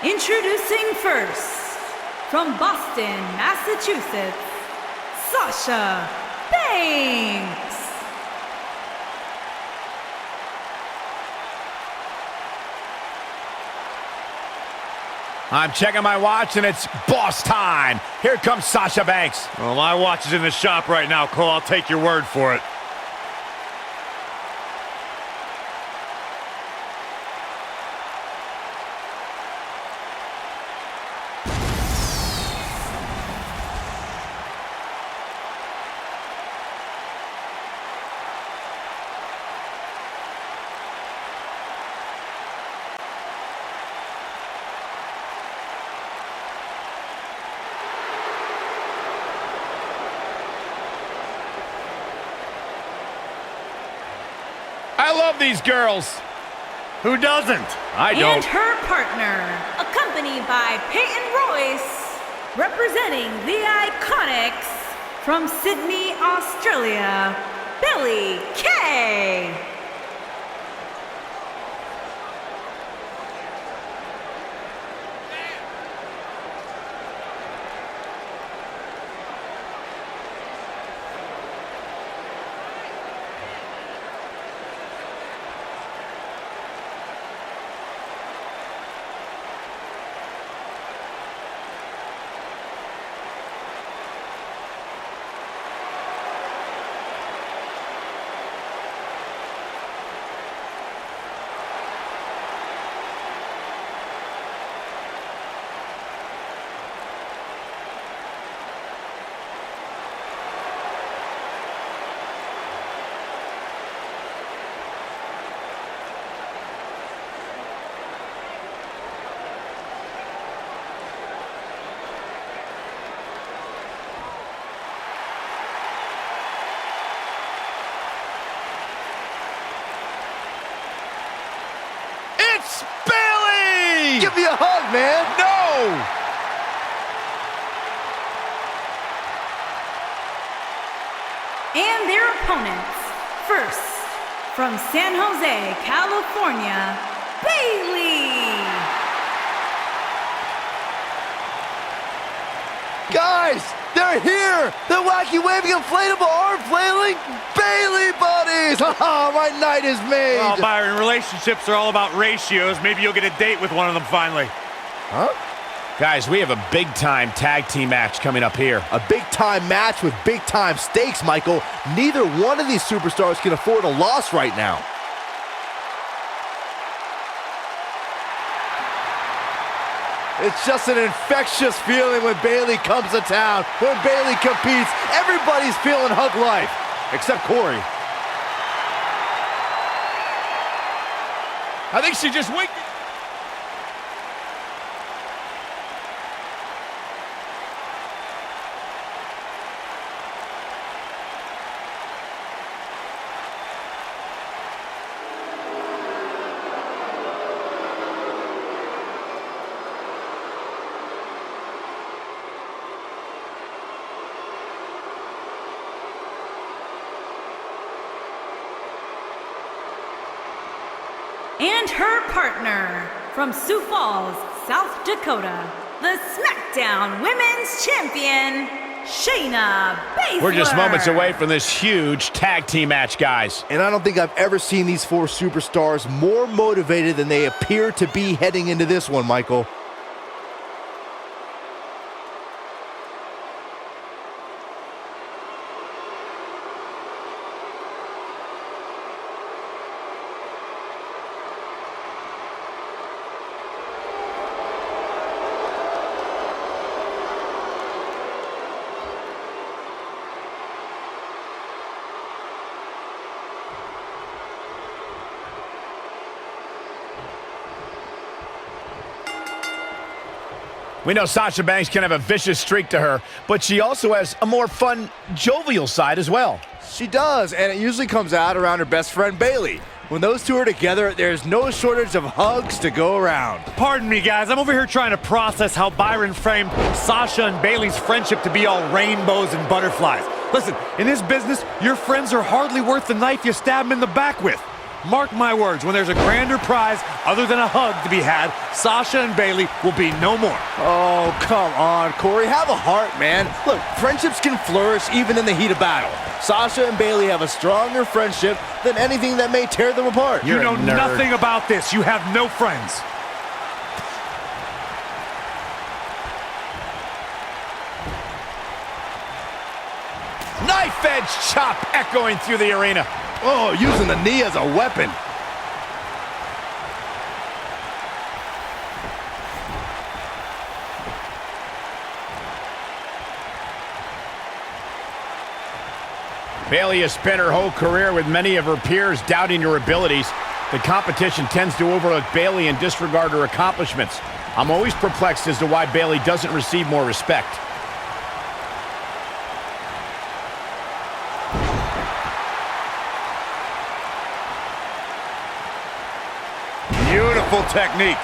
Introducing first, from Boston, Massachusetts, Sasha Banks. I'm checking my watch and it's boss time. Here comes Sasha Banks. Well, my watch is in the shop right now, Cole. I'll take your word for it. I love these girls. Who doesn't? I don't. And her partner, accompanied by Peyton Royce, representing the Iconics from Sydney, Australia, Bayley K. It's Bayley! Give me a hug, man! No! And their opponents, first, from San Jose, California, Bayley. Guys, they're here! The wacky waving inflatable arm flailing Bayley buddies! Oh, my night is made! Oh, Byron, relationships are all about ratios. Maybe you'll get a date with one of them finally. Huh? Guys, we have a big-time tag team match coming up here. A big-time match with big-time stakes, Michael. Neither one of these superstars can afford a loss right now. It's just an infectious feeling when Bayley comes to town. When Bayley competes, everybody's feeling hug life. Except Corey. I think she just winked. And her partner, from Sioux Falls, South Dakota, the SmackDown Women's Champion, Shayna Baszler. We're just moments away from this huge tag team match, guys. And I don't think I've ever seen these four superstars more motivated than they appear to be heading into this one, Michael. We know Sasha Banks can have a vicious streak to her, but she also has a more fun, jovial side as well. She does, and it usually comes out around her best friend Bayley. When those two are together, there's no shortage of hugs to go around. Pardon me, guys. I'm over here trying to process how Byron framed Sasha and Bayley's friendship to be all rainbows and butterflies. Listen, in this business, your friends are hardly worth the knife you stab them in the back with. Mark my words, when there's a grander prize other than a hug to be had, Sasha and Bayley will be no more. Oh, come on, Corey. Have a heart, man. Look, friendships can flourish even in the heat of battle. Sasha and Bayley have a stronger friendship than anything that may tear them apart. You know nothing about this. You have no friends. Knife edge chop echoing through the arena. Oh, using the knee as a weapon. Bayley has spent her whole career with many of her peers doubting her abilities. The competition tends to overlook Bayley and disregard her accomplishments. I'm always perplexed as to why Bayley doesn't receive more respect. Beautiful technique.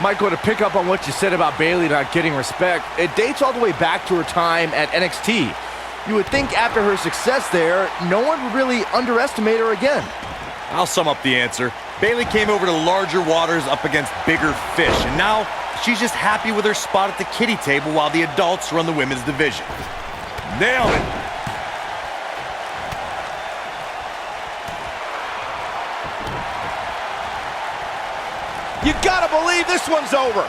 Michael, to pick up on what you said about Bayley not getting respect, it dates all the way back to her time at NXT. You would think after her success there, no one would really underestimate her again. I'll sum up the answer. Bayley came over to larger waters up against bigger fish, and now she's just happy with her spot at the kiddie table while the adults run the women's division. Nailed it. You gotta believe this one's over.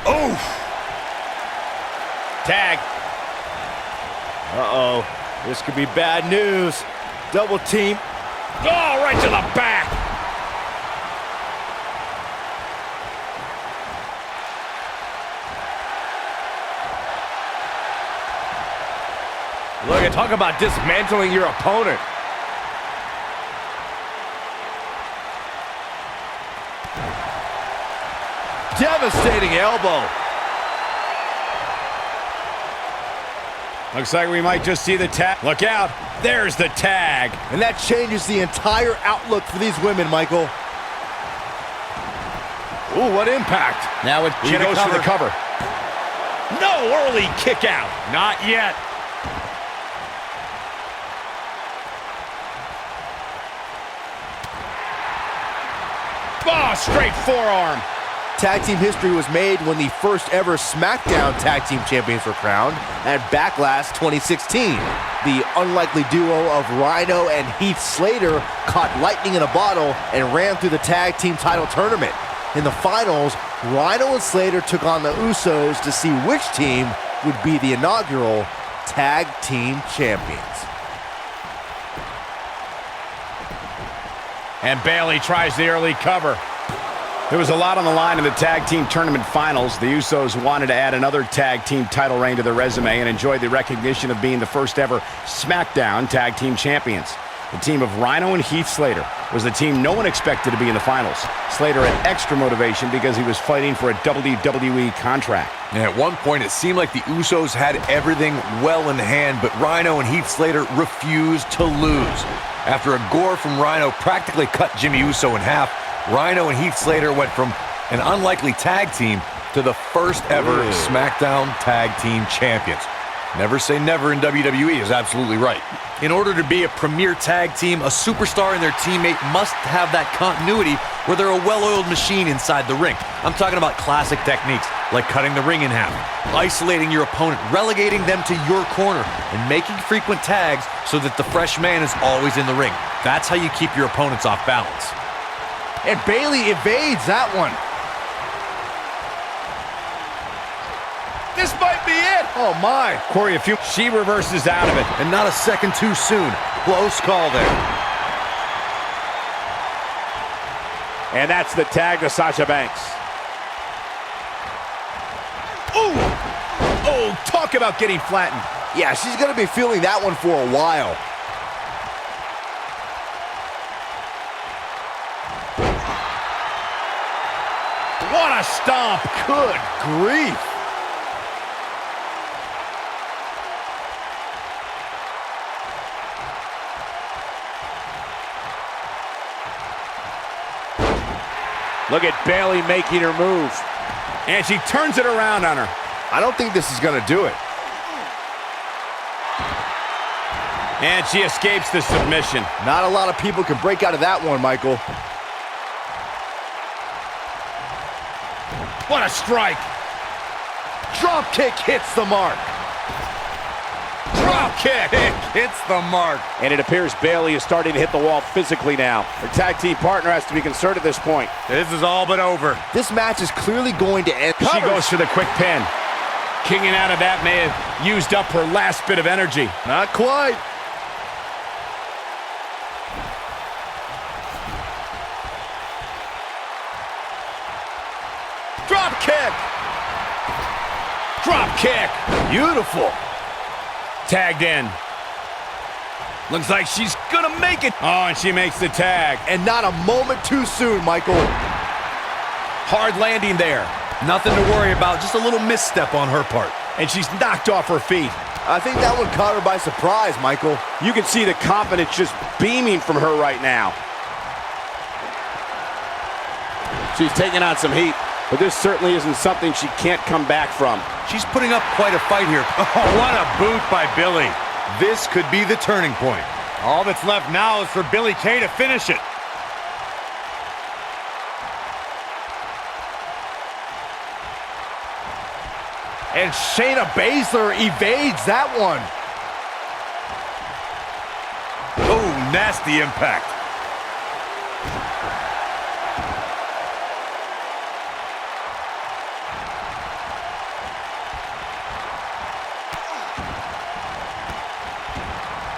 Oof. Tag. Uh-oh. This could be bad news. Double team. Oh, right to the back. Look, at talk about dismantling your opponent. Devastating elbow. Looks like we might just see the tag. Look out. There's the tag. And that changes the entire outlook for these women, Michael. Ooh, what impact. Now he goes for the cover. No early kick out. Not yet. Oh, straight forearm. Tag team history was made when the first ever SmackDown Tag Team Champions were crowned at Backlash 2016. The unlikely duo of Rhino and Heath Slater caught lightning in a bottle and ran through the tag team title tournament. In the finals, Rhino and Slater took on the Usos to see which team would be the inaugural Tag Team Champions. And Bayley tries the early cover. There was a lot on the line in the tag team tournament finals. The Usos wanted to add another tag team title reign to their resume and enjoyed the recognition of being the first ever SmackDown Tag Team Champions. The team of Rhino and Heath Slater was the team no one expected to be in the finals. Slater had extra motivation because he was fighting for a WWE contract. And at one point, it seemed like the Usos had everything well in hand, but Rhino and Heath Slater refused to lose. After a gore from Rhino practically cut Jimmy Uso in half, Rhino and Heath Slater went from an unlikely tag team to the first ever SmackDown Tag Team Champions. Never say never in WWE is absolutely right. In order to be a premier tag team, a superstar and their teammate must have that continuity where they're a well-oiled machine inside the ring. I'm talking about classic techniques like cutting the ring in half, isolating your opponent, relegating them to your corner, and making frequent tags so that the fresh man is always in the ring. That's how you keep your opponents off balance. And Bayley evades that one. This might be it. Oh my. Corey, she reverses out of it. And not a second too soon. Close call there. And that's the tag to Sasha Banks. Ooh! Oh, talk about getting flattened. Yeah, she's going to be feeling that one for a while. What a stomp. Good grief. Look at Bayley making her move. And she turns it around on her. I don't think this is going to do it. And she escapes the submission. Not a lot of people can break out of that one, Michael. What a strike. Drop kick hits the mark. Drop kick. Hits the mark. And it appears Bayley is starting to hit the wall physically now. Her tag team partner has to be concerned at this point. This is all but over. This match is clearly going to end. She goes for the quick pin. Kicking out of that may have used up her last bit of energy. Not quite. Drop kick. Drop kick. Beautiful. Tagged in. Looks like she's gonna make it. Oh, and she makes the tag. And not a moment too soon, Michael. Hard landing there. Nothing to worry about, just a little misstep on her part. And she's knocked off her feet. I think that one caught her by surprise, Michael. You can see the confidence just beaming from her right now. She's taking on some heat, but this certainly isn't something she can't come back from. She's putting up quite a fight here. Oh, what a boot by Billy. This could be the turning point. All that's left now is for Billy Kay to finish it. And Shayna Baszler evades that one. Oh, nasty impact.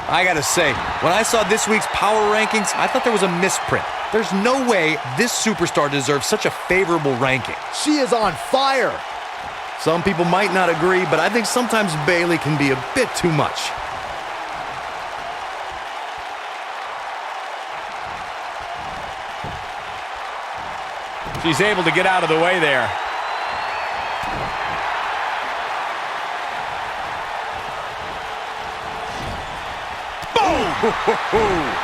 I gotta say, when I saw this week's power rankings, I thought there was a misprint. There's no way this superstar deserves such a favorable ranking. She is on fire. Some people might not agree, but I think sometimes Bayley can be a bit too much. She's able to get out of the way there. Boom!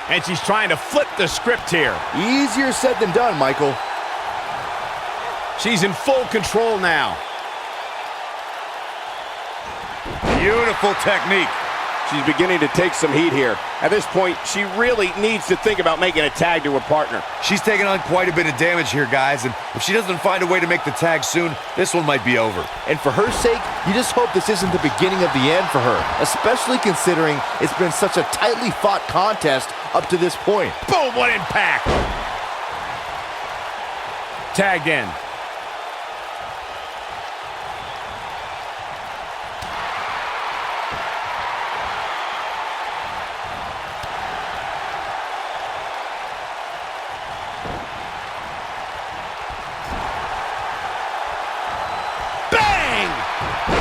And she's trying to flip the script here. Easier said than done, Michael. She's in full control now. Beautiful technique. She's beginning to take some heat here. At this point, she really needs to think about making a tag to her partner. She's taking on quite a bit of damage here, guys, and if she doesn't find a way to make the tag soon, this one might be over. And for her sake, you just hope this isn't the beginning of the end for her, especially considering it's been such a tightly fought contest up to this point. Boom, what impact! Tagged in.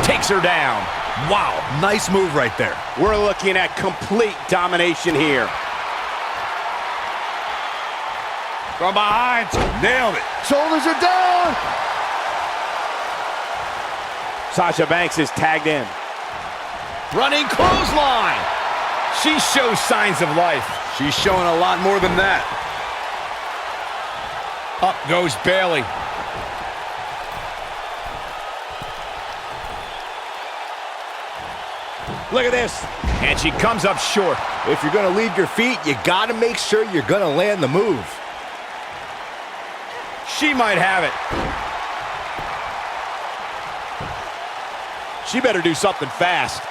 Takes her down. Wow, nice move right there. We're looking at complete domination here. From behind, nailed it. Shoulders are down. Sasha Banks is tagged in. Running clothesline. She shows signs of life. She's showing a lot more than that. Up goes Bayley. Look at this. And she comes up short. If you're going to leave your feet, you got to make sure you're going to land the move. She might have it. She better do something fast.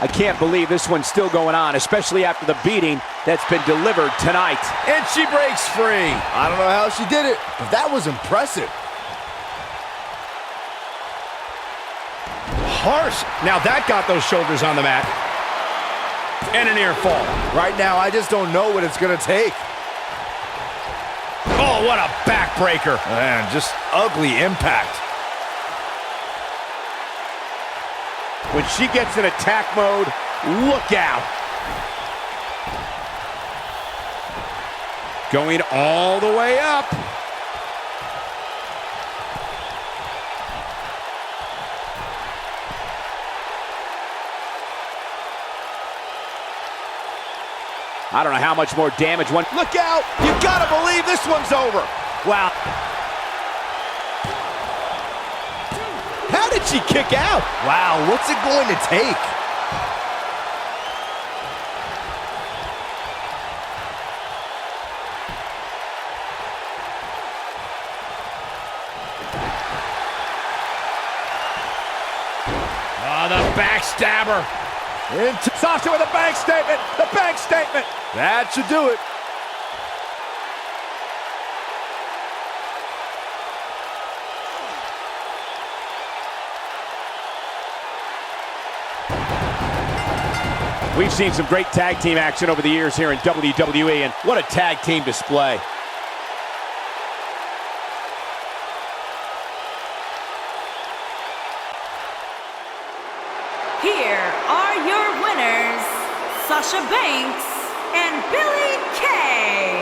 I can't believe this one's still going on, especially after the beating that's been delivered tonight. And she breaks free. I don't know how she did it, but that was impressive. Harsh. Now that got those shoulders on the mat. And a near fall. Right now, I just don't know what it's going to take. Oh, what a backbreaker. Man, just ugly impact. When she gets in attack mode, look out. Going all the way up. I don't know how much more damage one. Look out! You gotta believe this one's over. Wow. How did she kick out? Wow, what's it going to take? Oh, the backstabber. Into Sasha with a bank statement. The bank statement. That should do it. We've seen some great tag team action over the years here in WWE, and what a tag team display. Here are your winners, Sasha Banks and Billy Kay.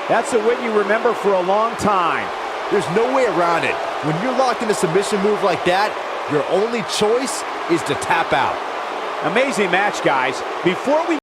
That's a win you remember for a long time. There's no way around it. When you're locked in a submission move like that, your only choice is to tap out. Amazing match, guys. Before we